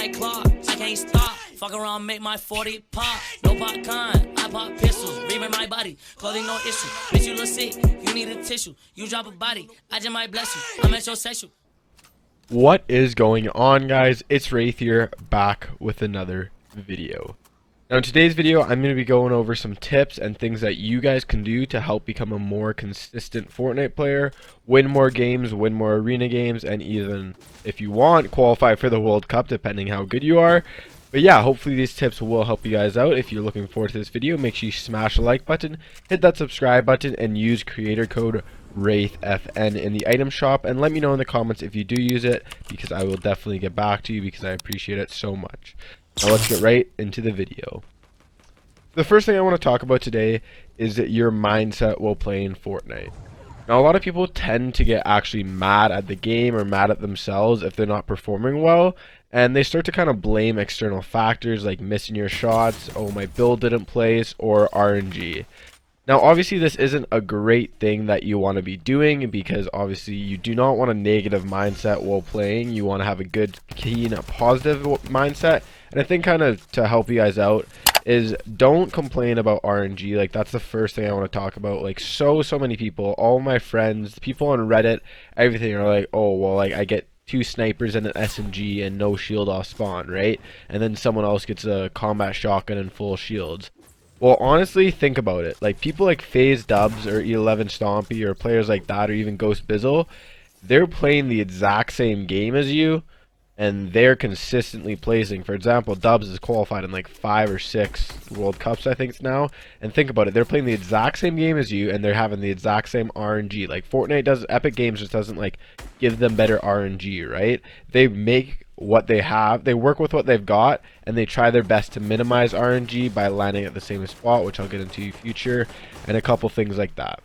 like Clark, I can't stop. Fuck around, make my 40 pop. No popcorn, I pop pistols. Reaming my body, clothing no issue. Bitch, you look sick, you need a tissue. You drop a body, I just might bless you. I'm metrosexual. What is going on, guys? It's Wraith here, back with another video. Now in today's video, I'm going to be going over some tips and things that you guys can do to help become a more consistent Fortnite player, win more games, win more arena games, and even, if you want, qualify for the World Cup, depending how good you are. But yeah, hopefully these tips will help you guys out. If you're looking forward to this video, make sure you smash the like button, hit that subscribe button, and use creator code WraithFN in the item shop, and let me know in the comments if you do use it, because I will definitely get back to you because I appreciate it so much. Now let's get right into the video. The first thing I want to talk about today is your mindset while playing Fortnite. Now a lot of people tend to get actually mad at the game or mad at themselves if they're not performing well, and they start to kind of blame external factors like missing your shots, oh my build didn't place, or RNG. Now obviously this isn't a great thing that you want to be doing, because obviously you do not want a negative mindset while playing. You want to have a good, keen, positive mindset. And I think kind of to help you guys out is don't complain about RNG. Like, that's the first thing I want to talk about. Like, so many people, all my friends, people on Reddit, everything are like, oh well, like I get 2 snipers and an SMG and no shield off spawn, right? And then someone else gets a combat shotgun and full shields. Well, honestly, think about it. Like, people like FaZe Dubs or E11 Stompy or players like that, or even Ghost Bizzle, they're playing the exact same game as you, and they're consistently placing. For example, Dubs is qualified in like 5 or 6 World Cups, I think it's now. And think about it, they're playing the exact same game as you, and they're having the exact same RNG. Like, Fortnite does, Epic Games just doesn't like give them better RNG, right? They make what they have, they work with what they've got, and they try their best to minimize RNG by landing at the same spot, which I'll get into in future, and a couple things like that.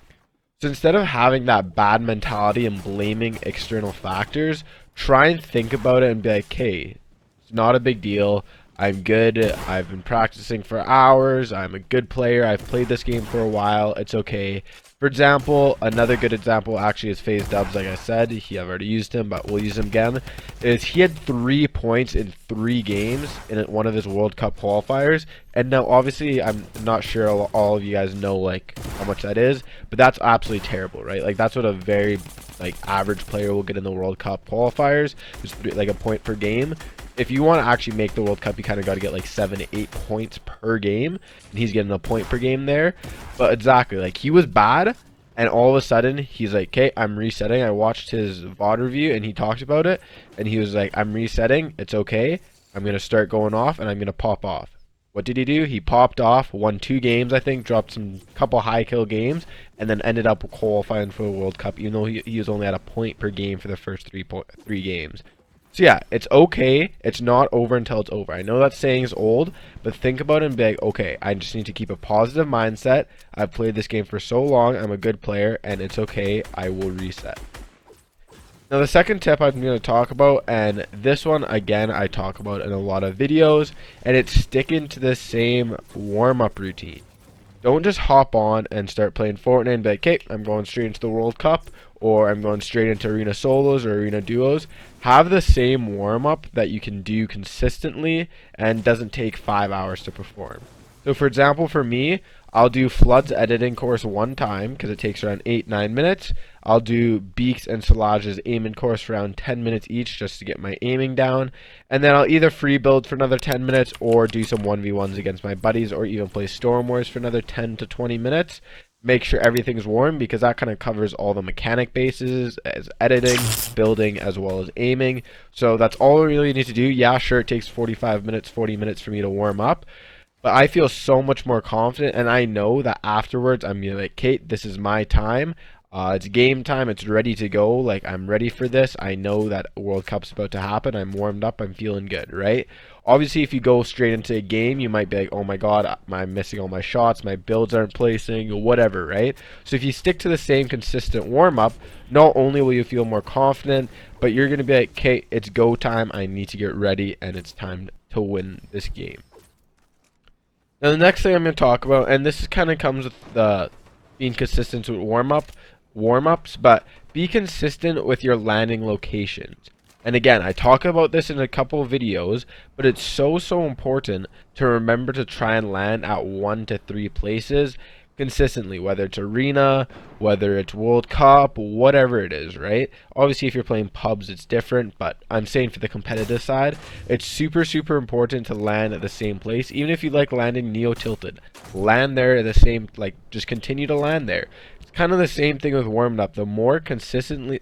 So instead of having that bad mentality and blaming external factors, try and think about it and be like, hey, it's not a big deal. I'm good. I've been practicing for hours. I'm a good player. I've played this game for a while. It's okay. For example, another good example actually is FaZe Dubs. Like I said, I've already used him, but we'll use him again. Is he had 3 points in 3 games in one of his World Cup qualifiers. And now, obviously, I'm not sure all of you guys know like how much that is, but that's absolutely terrible, right? Like, that's what a very like average player will get in the World Cup qualifiers. Just like a point per game. If you want to actually make the World Cup, you kind of got to get like 7 to 8 points per game, and he's getting a point per game there. But exactly, like, he was bad, and all of a sudden he's like, okay, I'm resetting. I watched his VOD review and he talked about it, and he was like, I'm resetting, it's okay, I'm gonna start going off and I'm gonna pop off. What did he do? He popped off, won 2 games, I think, dropped some couple high kill games, and then ended up qualifying for the World Cup, even though he was only at a point per game for the first 3 games. So yeah, it's okay. It's not over until it's over. I know that saying is old, but think about it and be like, okay, I just need to keep a positive mindset. I've played this game for so long. I'm a good player, and it's okay. I will reset. Now, the second tip I'm going to talk about, and this one, again, I talk about in a lot of videos, and it's sticking to the same warm-up routine. Don't just hop on and start playing Fortnite and be like, okay, I'm going straight into the World Cup, or I'm going straight into arena solos or arena duos. Have the same warm-up that you can do consistently and doesn't take 5 hours to perform. So for example, for me, I'll do Flood's editing course 1 time because it takes around 8-9 minutes. I'll do Beaks and Solage's aiming course for around 10 minutes each just to get my aiming down. And then I'll either free build for another 10 minutes or do some 1v1s against my buddies, or even play Storm Wars for another 10 to 20 minutes. Make sure everything's warm, because that kind of covers all the mechanic bases as editing, building, as well as aiming. So that's all we really need to do. Yeah, sure, it takes 45 minutes, 40 minutes for me to warm up, but I feel so much more confident, and I know that afterwards I'm gonna be like, Kate, this is my time. It's game time. It's ready to go. Like, I'm ready for this. I know that World Cup's about to happen. I'm warmed up. I'm feeling good, right? Obviously, if you go straight into a game, you might be like, oh my god, I'm missing all my shots. My builds aren't placing, whatever, right? So if you stick to the same consistent warm-up, not only will you feel more confident, but you're going to be like, okay, it's go time. I need to get ready, and it's time to win this game. Now, the next thing I'm going to talk about, and this kind of comes with the being consistent with warm-ups, but be consistent with your landing locations. And again, I talk about this in a couple of videos, but it's so important to remember to try and land at 1 to 3 places consistently, whether it's arena, whether it's World Cup, whatever it is, right? Obviously, if you're playing pubs, it's different, but I'm saying for the competitive side, it's super important to land at the same place. Even if you like landing Neo Tilted, land there at the same, like, just continue to land there. It's kind of the same thing with warming up. The more consistently,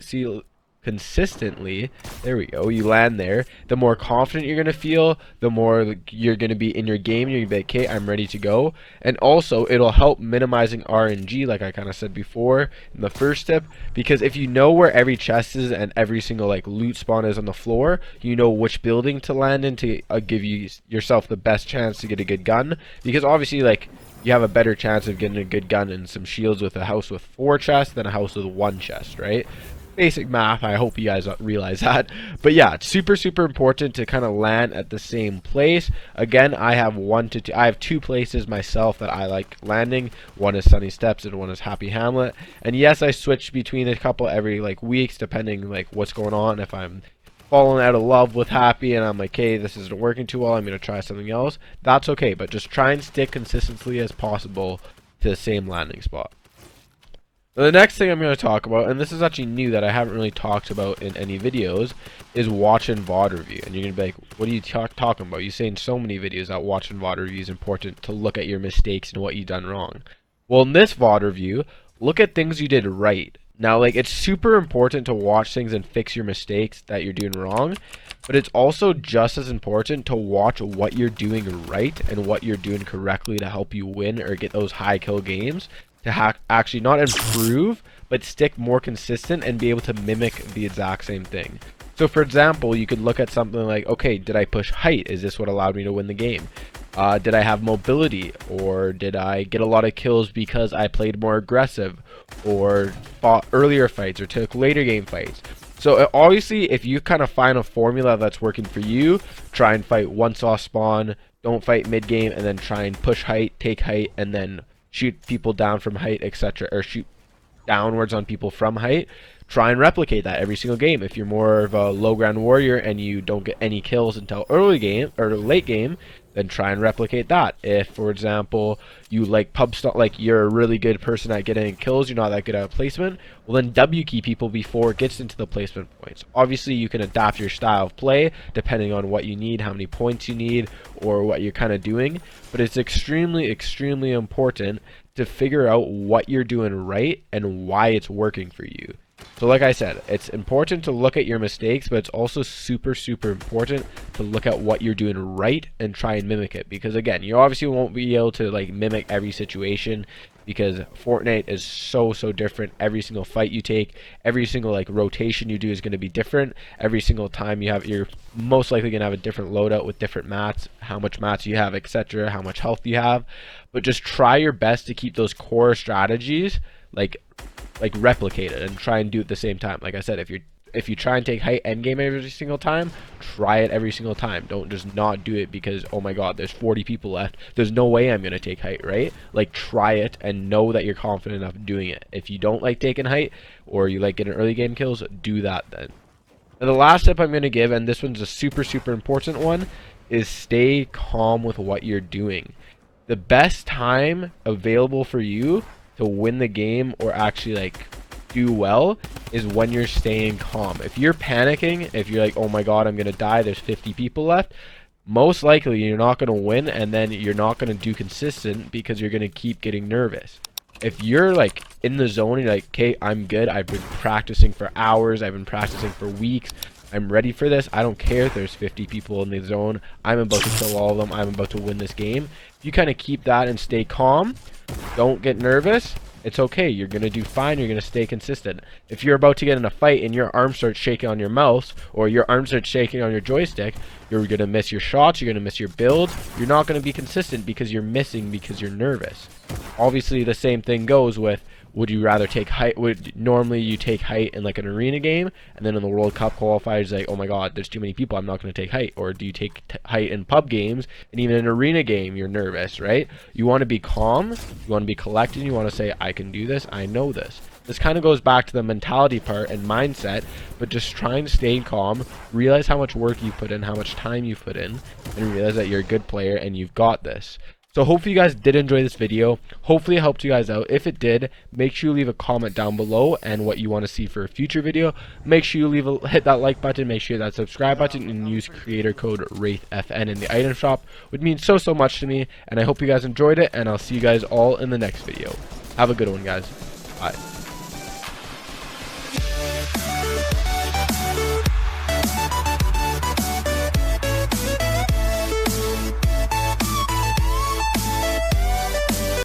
there we go, you land there, the more confident you're going to feel, the more you're going to be in your game. You're going to be like, okay, I'm ready to go. And also, it'll help minimizing RNG, like I kind of said before in the first tip, because if you know where every chest is and every single like loot spawn is on the floor, you know which building to land in to give yourself the best chance to get a good gun. Because obviously, like, you have a better chance of getting a good gun and some shields with a house with 4 chests than a house with 1 chest, right? Basic math. I hope you guys realize that. But yeah, it's super important to kind of land at the same place. Again, I have 2 places myself that I like landing. One is Sunny Steps and one is Happy Hamlet. And yes, I switch between a couple every like weeks depending like what's going on. If I'm falling out of love with Happy and I'm like, hey, this isn't working too well, I'm gonna try something else, that's okay. But just try and stick consistently as possible to the same landing spot. Now, the next thing I'm going to talk about, and this is actually new that I haven't really talked about in any videos, is watch and VOD review. And you're going to be like, what are you talking about? You say in so many videos that watch and VOD review is important to look at your mistakes and what you've done wrong. Well, in this VOD review, look at things you did right. Now, like, it's super important to watch things and fix your mistakes that you're doing wrong, but it's also just as important to watch what you're doing right and what you're doing correctly to help you win or get those high kill games, to actually not improve, but stick more consistent and be able to mimic the exact same thing. So for example, you could look at something like, okay, did I push height? Is this what allowed me to win the game? Did I have mobility? Or did I get a lot of kills because I played more aggressive? Or fought earlier fights or took later game fights? So obviously, if you kind of find a formula that's working for you, try and fight once off spawn, don't fight mid game, and then try and push height, take height, and then shoot people down from height, etc., or shoot downwards on people from height. Try and replicate that every single game. If you're more of a low ground warrior and you don't get any kills until early game or late game, then try and replicate that. If, for example, you like pub stuff, like you're a really good person at getting kills, you're not that good at placement, well then W key people before it gets into the placement points. Obviously, you can adapt your style of play depending on what you need, how many points you need, or what you're kind of doing. But it's extremely important to figure out what you're doing right and why it's working for you. So like I said, it's important to look at your mistakes, but it's also super important to look at what you're doing right and try and mimic it. Because again, you obviously won't be able to like mimic every situation, because Fortnite is so different. Every single fight you take, every single like rotation you do is going to be different. Every single time you're most likely going to have a different loadout with different mats, how much mats you have, etc., how much health you have. But just try your best to keep those core strategies like replicated and try and do it at the same time. Like I said, if you try and take height endgame every single time, try it every single time. Don't just not do it because, oh my god, there's 40 people left, there's no way I'm gonna take height, right? Like, try it and know that you're confident enough doing it. If you don't like taking height or you like getting early game kills, do that then. And the last tip I'm gonna give, and this one's a super important one, is stay calm with what you're doing. The best time available for you to win the game or actually like do well is when you're staying calm. If you're panicking, if you're like, oh my god, I'm gonna die, there's 50 people left, most likely you're not gonna win, and then you're not gonna do consistent because you're gonna keep getting nervous. If you're like in the zone and you're like, okay, I'm good, I've been practicing for hours, I've been practicing for weeks, I'm ready for this, I don't care if there's 50 people in the zone, I'm about to kill all of them, I'm about to win this game. If you kind of keep that and stay calm, don't get nervous, it's okay, you're gonna do fine, you're gonna stay consistent. If you're about to get in a fight and your arm starts shaking on your mouse, or your arm starts shaking on your joystick, you're gonna miss your shots, you're gonna miss your build, you're not gonna be consistent because you're missing because you're nervous. Obviously the same thing goes with, would you rather take height? Normally you take height in like an arena game, and then in the World Cup qualifiers, like, oh my god, there's too many people, I'm not going to take height. Or do you take height in pub games, and even in an arena game, you're nervous, right? You want to be calm, you want to be collected, you want to say, I can do this, I know this. This kind of goes back to the mentality part and mindset, but just trying to stay calm, realize how much work you put in, how much time you put in, and realize that you're a good player and you've got this. So hopefully you guys did enjoy this video. Hopefully it helped you guys out. If it did, make sure you leave a comment down below and what you want to see for a future video. Make sure you hit that like button, make sure that subscribe button, and use creator code WraithFN in the item shop. It would mean so much to me, and I hope you guys enjoyed it, and I'll see you guys all in the next video. Have a good one, guys. Bye.